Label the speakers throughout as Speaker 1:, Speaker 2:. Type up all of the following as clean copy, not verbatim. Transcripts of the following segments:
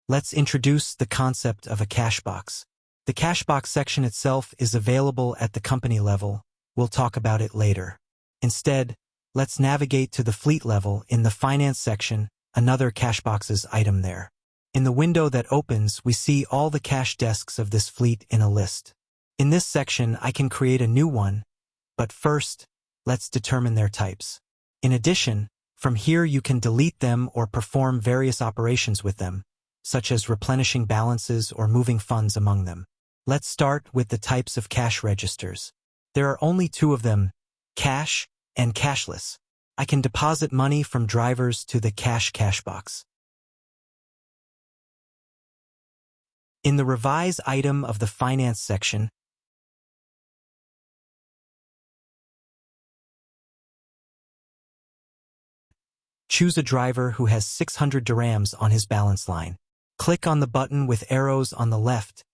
Speaker 1: let's introduce the concept of a cashbox. The cashbox section itself is available at the company level. We'll talk about it later. Instead, let's navigate to the fleet level in the finance section, another Cashboxes item there. In the window that opens, we see all the cash desks of this fleet in a list. In this section, I can create a new one, but first, let's determine their types. In addition, from here you can delete them or perform various operations with them, such as replenishing balances or moving funds among them. Let's start with the types of cash registers. There are only two of them, cash and cashless. I can deposit money from drivers to the cashbox. In the Revise item of the Finance section, choose a driver who has 600 dirhams on his balance line. Click on the button with arrows on the left.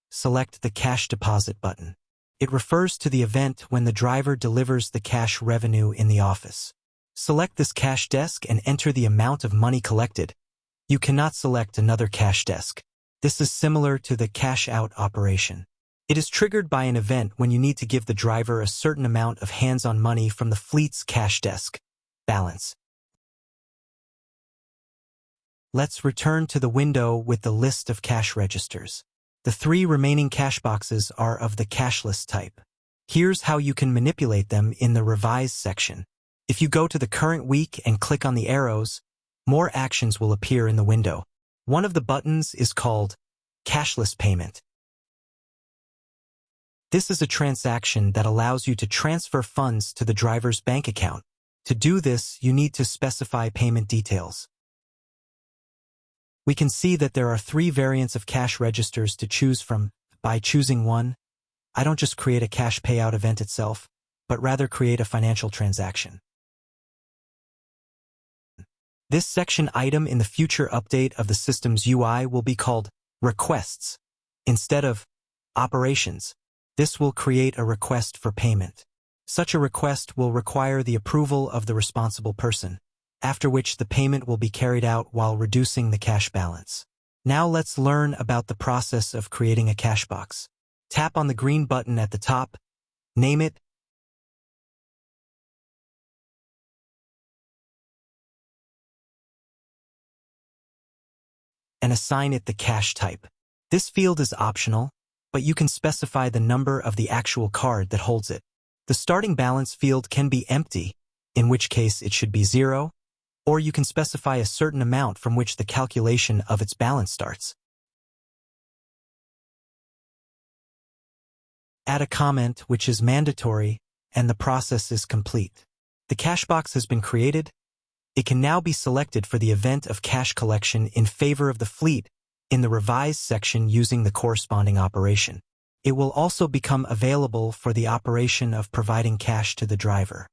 Speaker 1: Select the Cash Deposit button. It refers to the event when the driver delivers the cash revenue in the office. Select this cash desk and enter the amount of money collected. You cannot select another cash desk. This is similar to the cash out operation. It is triggered by an event when you need to give the driver a certain amount of hands-on money from the fleet's cash desk balance. Let's return to the window with the list of cash registers. The three remaining cash boxes are of the cashless type. Here's how you can manipulate them in the Revise section. If you go to the current week and click on the arrows, more actions will appear in the window. One of the buttons is called Cashless Payment. This is a transaction that allows you to transfer funds to the driver's bank account. To do this, you need to specify payment details. We can see that there are three variants of cash registers to choose from. By choosing one, I don't just create a cash payout event itself, but rather create a financial transaction. This section item in the future update of the system's UI will be called Requests. Instead of Operations, this will create a request for payment. Such a request will require the approval of the responsible person, after which the payment will be carried out while reducing the cash balance. Now let's learn about the process of creating a cashbox. Tap on the green button at the top, name it, and assign it the cash type. This field is optional, but you can specify the number of the actual card that holds it. The starting balance field can be empty, in which case it should be 0, or you can specify a certain amount from which the calculation of its balance starts. Add a comment, which is mandatory, and the process is complete. The cashbox has been created. It can now be selected for the event of cash collection in favor of the fleet in the Revise section using the corresponding operation. It will also become available for the operation of providing cash to the driver.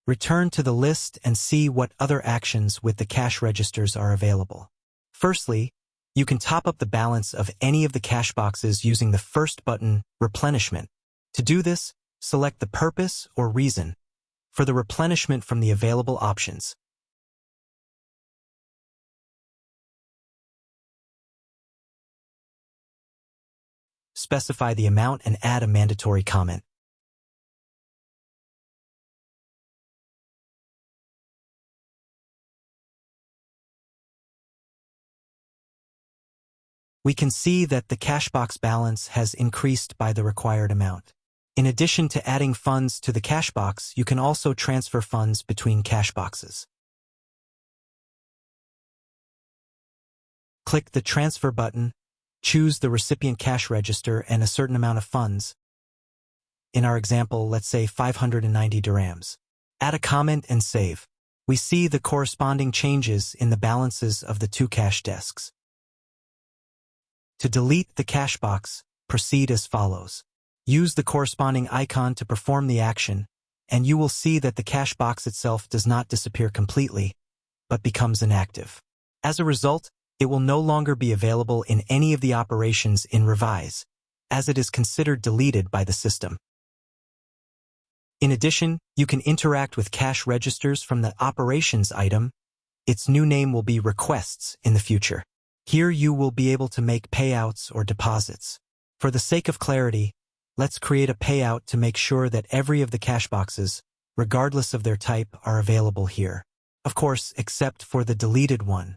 Speaker 1: Return to the list and see what other actions with the cash registers are available. Firstly, you can top up the balance of any of the cash boxes using the first button, Replenishment. To do this, select the purpose or reason for the replenishment from the available options. Specify the amount and add a mandatory comment. We can see that the cashbox balance has increased by the required amount. In addition to adding funds to the cashbox, you can also transfer funds between cashboxes. Click the Transfer button, choose the recipient cash register and a certain amount of funds. In our example, let's say 590 dirhams. Add a comment and save. We see the corresponding changes in the balances of the two cash desks. To delete the cashbox, proceed as follows. Use the corresponding icon to perform the action, and you will see that the cashbox itself does not disappear completely, but becomes inactive. As a result, it will no longer be available in any of the operations in Revise, as it is considered deleted by the system. In addition, you can interact with cash registers from the Operations item Its new name will be Requests in the future. Here you will be able to make payouts or deposits. For the sake of clarity, let's create a payout to make sure that every of the cash boxes, regardless of their type, are available here. Of course, except for the deleted one.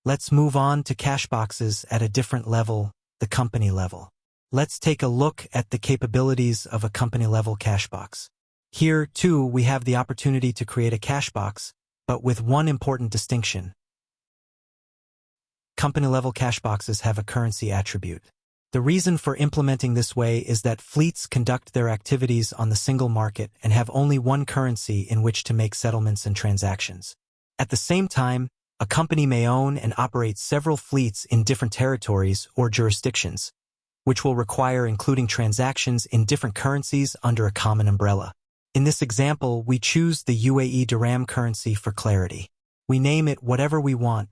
Speaker 1: Let's move on to Cashboxes at a different level, the company level. Let's take a look at the capabilities of a company-level Cashbox. Here, too, we have the opportunity to create a Cashbox, but with one important distinction. Company-level Cashboxes have a currency attribute. The reason for implementing this way is that fleets conduct their activities on the single market and have only one currency in which to make settlements and transactions. At the same time, a company may own and operate several fleets in different territories or jurisdictions, which will require including transactions in different currencies under a common umbrella. In this example, we choose the UAE dirham currency for clarity. We name it whatever we want.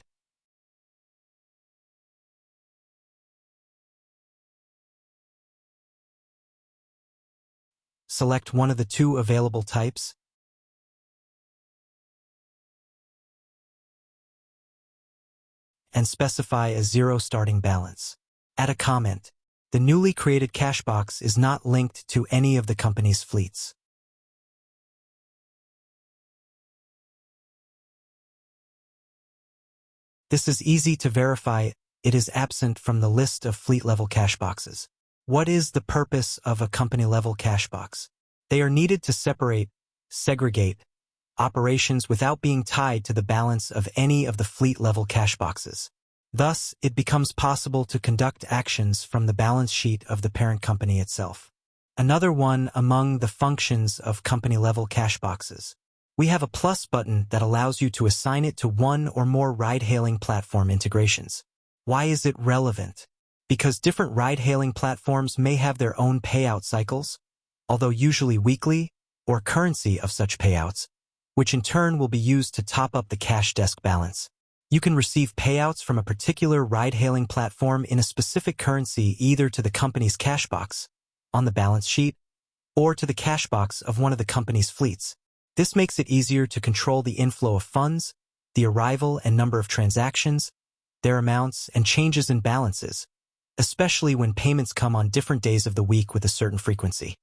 Speaker 1: Select one of the two available types, and specify a 0 starting balance. Add a comment. The newly created Cashbox is not linked to any of the company's fleets. This is easy to verify. It is absent from the list of fleet-level Cashboxes. What is the purpose of a company-level Cashbox? They are needed to segregate operations without being tied to the balance of any of the fleet-level Cashboxes. Thus, it becomes possible to conduct actions from the balance sheet of the parent company itself. Another one among the functions of company-level Cashboxes. We have a plus button that allows you to assign it to one or more ride-hailing platform integrations. Why is it relevant? Because different ride-hailing platforms may have their own payout cycles, although usually weekly, or currency of such payouts, which in turn will be used to top up the cash desk balance. You can receive payouts from a particular ride-hailing platform in a specific currency either to the company's Cashbox, on the balance sheet, or to the Cashbox of one of the company's fleets. This makes it easier to control the inflow of funds, the arrival and number of transactions, their amounts, and changes in balances, especially when payments come on different days of the week with a certain frequency.